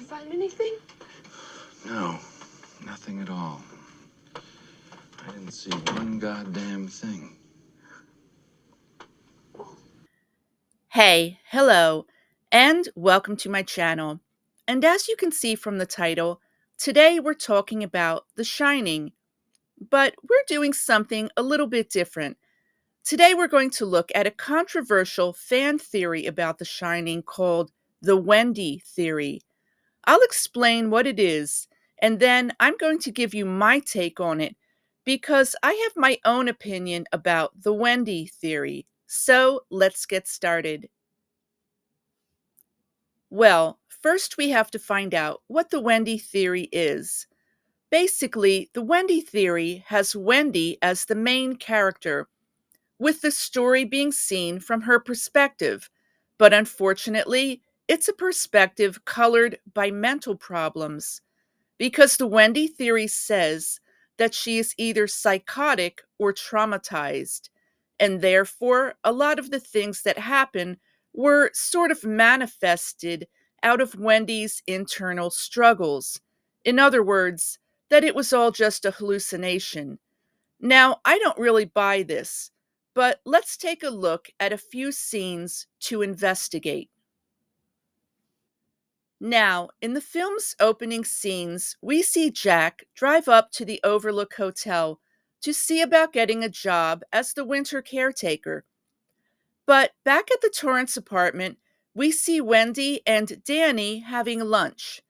find anything? No, nothing at all. I didn't see one goddamn thing. Hey, hello, and welcome to my channel. And as you can see from the title, today we're talking about The Shining, but we're doing something a little bit different. Today we're going to look at a controversial fan theory about The Shining called the Wendy theory. I'll explain what it is, and then I'm going to give you my take on it because I have my own opinion about the Wendy theory. So let's get started. Well, first we have to find out what the Wendy theory is. Basically, the Wendy theory has Wendy as the main character, with the story being seen from her perspective. But unfortunately, it's a perspective colored by mental problems, because the Wendy theory says that she is either psychotic or traumatized, and therefore a lot of the things that happen were sort of manifested out of Wendy's internal struggles. In other words, that it was all just a hallucination. Now, I don't really buy this, but let's take a look at a few scenes to investigate. Now, in the film's opening scenes, we see Jack drive up to the Overlook Hotel to see about getting a job as the winter caretaker. But back at the Torrance apartment, we see Wendy and Danny having lunch.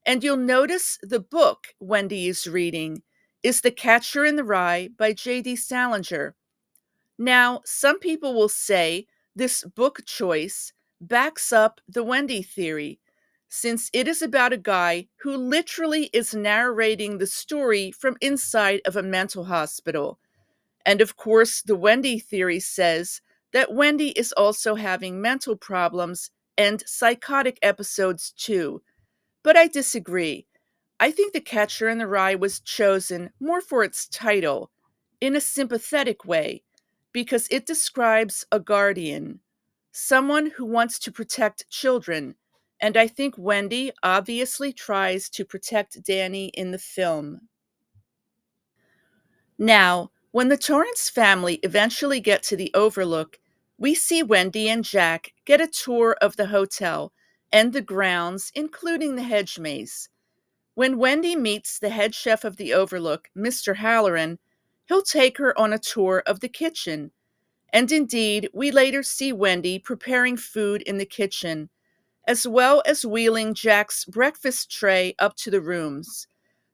And you'll notice the book Wendy is reading is The Catcher in the Rye by J.D. Salinger. Now, some people will say this book choice backs up the Wendy theory, since it is about a guy who literally is narrating the story from inside of a mental hospital. And of course, the Wendy theory says that Wendy is also having mental problems and psychotic episodes too. But I disagree. I think The Catcher in the Rye was chosen more for its title, in a sympathetic way, because it describes a guardian, someone who wants to protect children, and I think Wendy obviously tries to protect Danny in the film. Now, when the Torrance family eventually get to the Overlook, we see Wendy and Jack get a tour of the hotel and the grounds, including the hedge maze. When Wendy meets the head chef of the Overlook, Mr. Halloran, he'll take her on a tour of the kitchen. And indeed, we later see Wendy preparing food in the kitchen, as well as wheeling Jack's breakfast tray up to the rooms.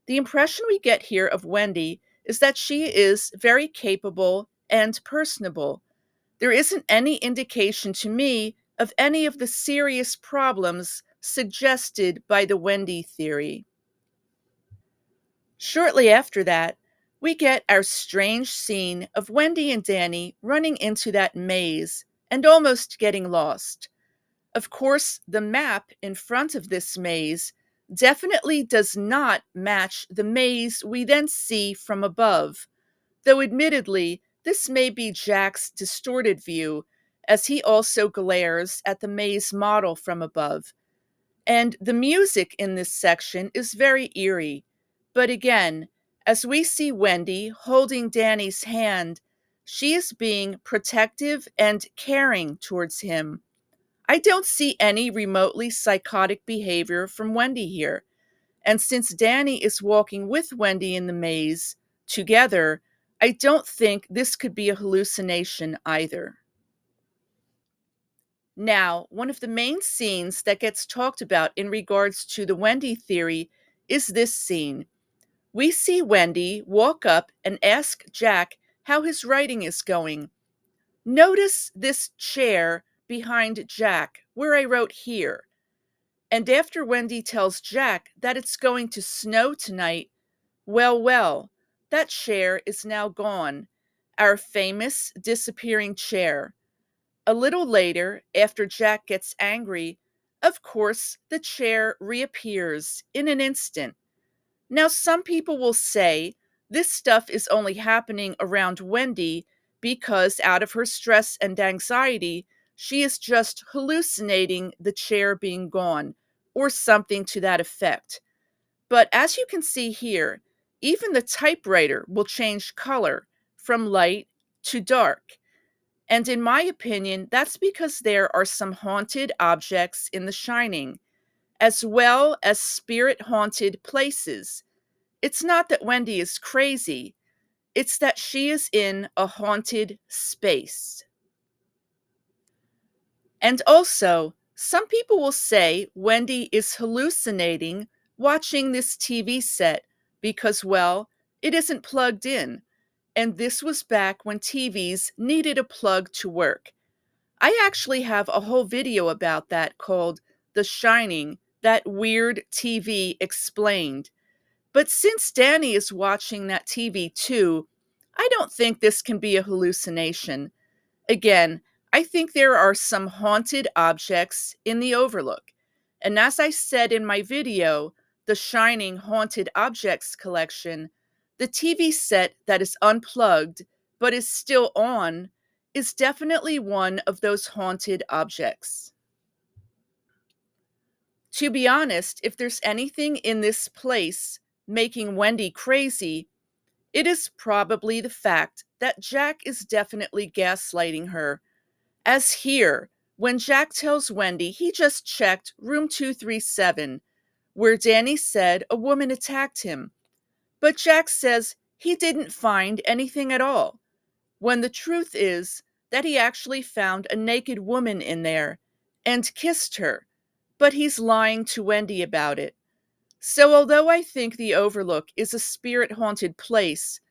The impression we get here of Wendy is that she is very capable and personable. There isn't any indication to me of any of the serious problems suggested by the Wendy theory. Shortly after that, we get our strange scene of Wendy and Danny running into that maze and almost getting lost. Of course, the map in front of this maze definitely does not match the maze we then see from above, though admittedly, this may be Jack's distorted view, as he also glares at the maze model from above. And the music in this section is very eerie. But again, as we see Wendy holding Danny's hand, she is being protective and caring towards him. I don't see any remotely psychotic behavior from Wendy here. And since Danny is walking with Wendy in the maze together, I don't think this could be a hallucination either. Now, one of the main scenes that gets talked about in regards to the Wendy theory is this scene. We see Wendy walk up and ask Jack how his writing is going. Notice this chair behind Jack, where I wrote here. And after Wendy tells Jack that it's going to snow tonight, well, that chair is now gone. Our famous disappearing chair. A little later, after Jack gets angry, of course, the chair reappears in an instant. Now, some people will say this stuff is only happening around Wendy because, out of her stress and anxiety, she is just hallucinating the chair being gone. or something to that effect. But as you can see here, even the typewriter will change color from light to dark. And in my opinion, that's because there are some haunted objects in The Shining, as well as spirit haunted places. It's not that Wendy is crazy, it's that she is in a haunted space. And also, some people will say Wendy is hallucinating watching this TV set because, well, it isn't plugged in. And this was back when TVs needed a plug to work. I actually have a whole video about that called The Shining, That Weird TV Explained. But since Danny is watching that TV too, I don't think this can be a hallucination. Again, I think there are some haunted objects in the Overlook. And as I said in my video, The Shining Haunted Objects Collection, the TV set that is unplugged but is still on is definitely one of those haunted objects. To be honest, if there's anything in this place making Wendy crazy, it is probably the fact that Jack is definitely gaslighting her. As here, when Jack tells Wendy he just checked room 237, where Danny said a woman attacked him, but Jack says he didn't find anything at all, when the truth is that he actually found a naked woman in there and kissed her, but he's lying to Wendy about it. So, although I think the Overlook is a spirit haunted place,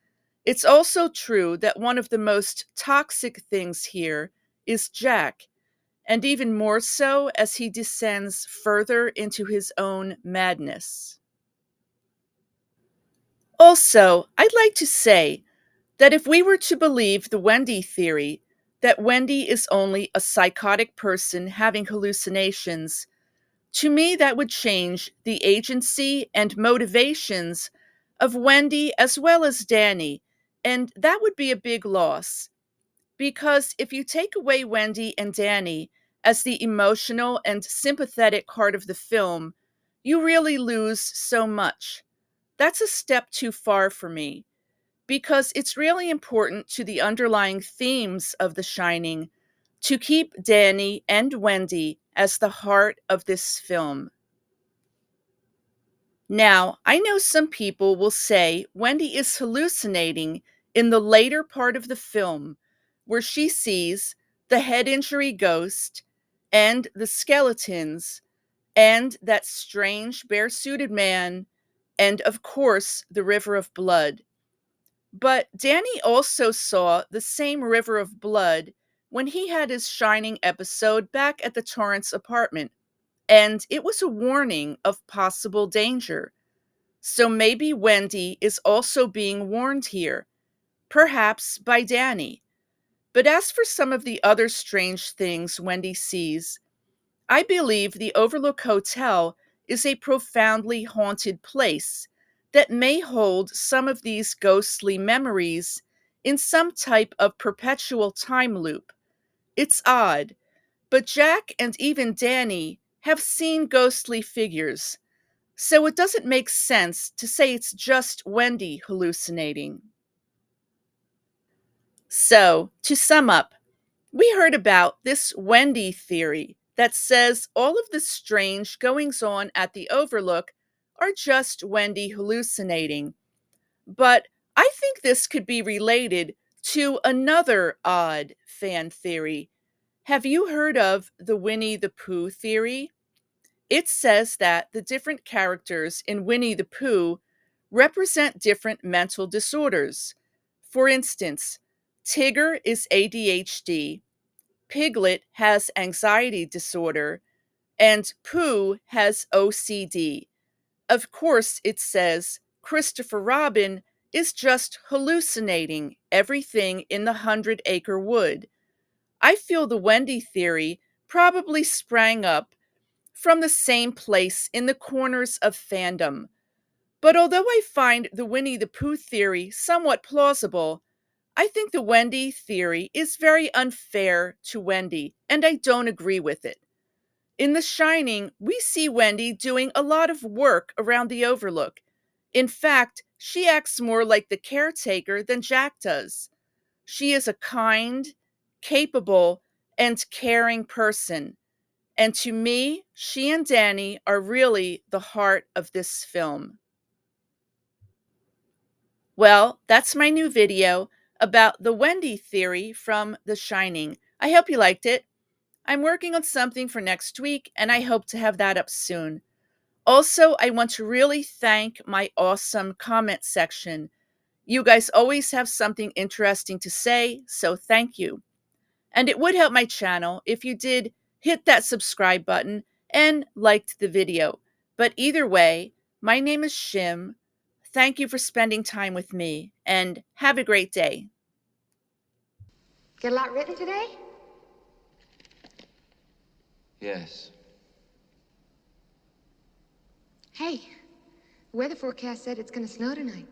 it's also true that one of the most toxic things here is Jack, and even more so as he descends further into his own madness. Also, I'd like to say that if we were to believe the Wendy theory, that Wendy is only a psychotic person having hallucinations, to me that would change the agency and motivations of Wendy as well as Danny, and that would be a big loss. Because if you take away Wendy and Danny as the emotional and sympathetic heart of the film, you really lose so much. That's a step too far for me, because it's really important to the underlying themes of The Shining to keep Danny and Wendy as the heart of this film. Now, I know some people will say Wendy is hallucinating in the later part of the film, where she sees the head injury ghost and the skeletons and that strange bare-suited man and, of course, the river of blood. But Danny also saw the same river of blood when he had his Shining episode back at the Torrance apartment, and it was a warning of possible danger. So maybe Wendy is also being warned here, perhaps by Danny. But as for some of the other strange things Wendy sees, I believe the Overlook Hotel is a profoundly haunted place that may hold some of these ghostly memories in some type of perpetual time loop. It's odd, but Jack and even Danny have seen ghostly figures, so it doesn't make sense to say it's just Wendy hallucinating. So, to sum up, we heard about this Wendy theory that says all of the strange goings on at the Overlook are just Wendy hallucinating. But I think this could be related to another odd fan theory. Have you heard of the Winnie the Pooh theory? It says that the different characters in Winnie the Pooh represent different mental disorders. For instance, Tigger is ADHD, Piglet has anxiety disorder, and Pooh has OCD. Of course, it says Christopher Robin is just hallucinating everything in the 100-Acre Wood. I feel the Wendy theory probably sprang up from the same place in the corners of fandom. But although I find the Winnie the Pooh theory somewhat plausible, I think the Wendy theory is very unfair to Wendy, and I don't agree with it. In The Shining, we see Wendy doing a lot of work around the Overlook. In fact, she acts more like the caretaker than Jack does. She is a kind, capable, and caring person. And to me, she and Danny are really the heart of this film. Well, that's my new video about the Wendy theory from The Shining. I hope you liked it. I'm working on something for next week, and I hope to have that up soon. Also, I want to really thank my awesome comment section. You guys always have something interesting to say, so thank you. And it would help my channel if you did hit that subscribe button and liked the video. But either way, my name is Shim. Thank you for spending time with me, and have a great day. Get a lot written today? Yes. Hey, the weather forecast said it's gonna snow tonight.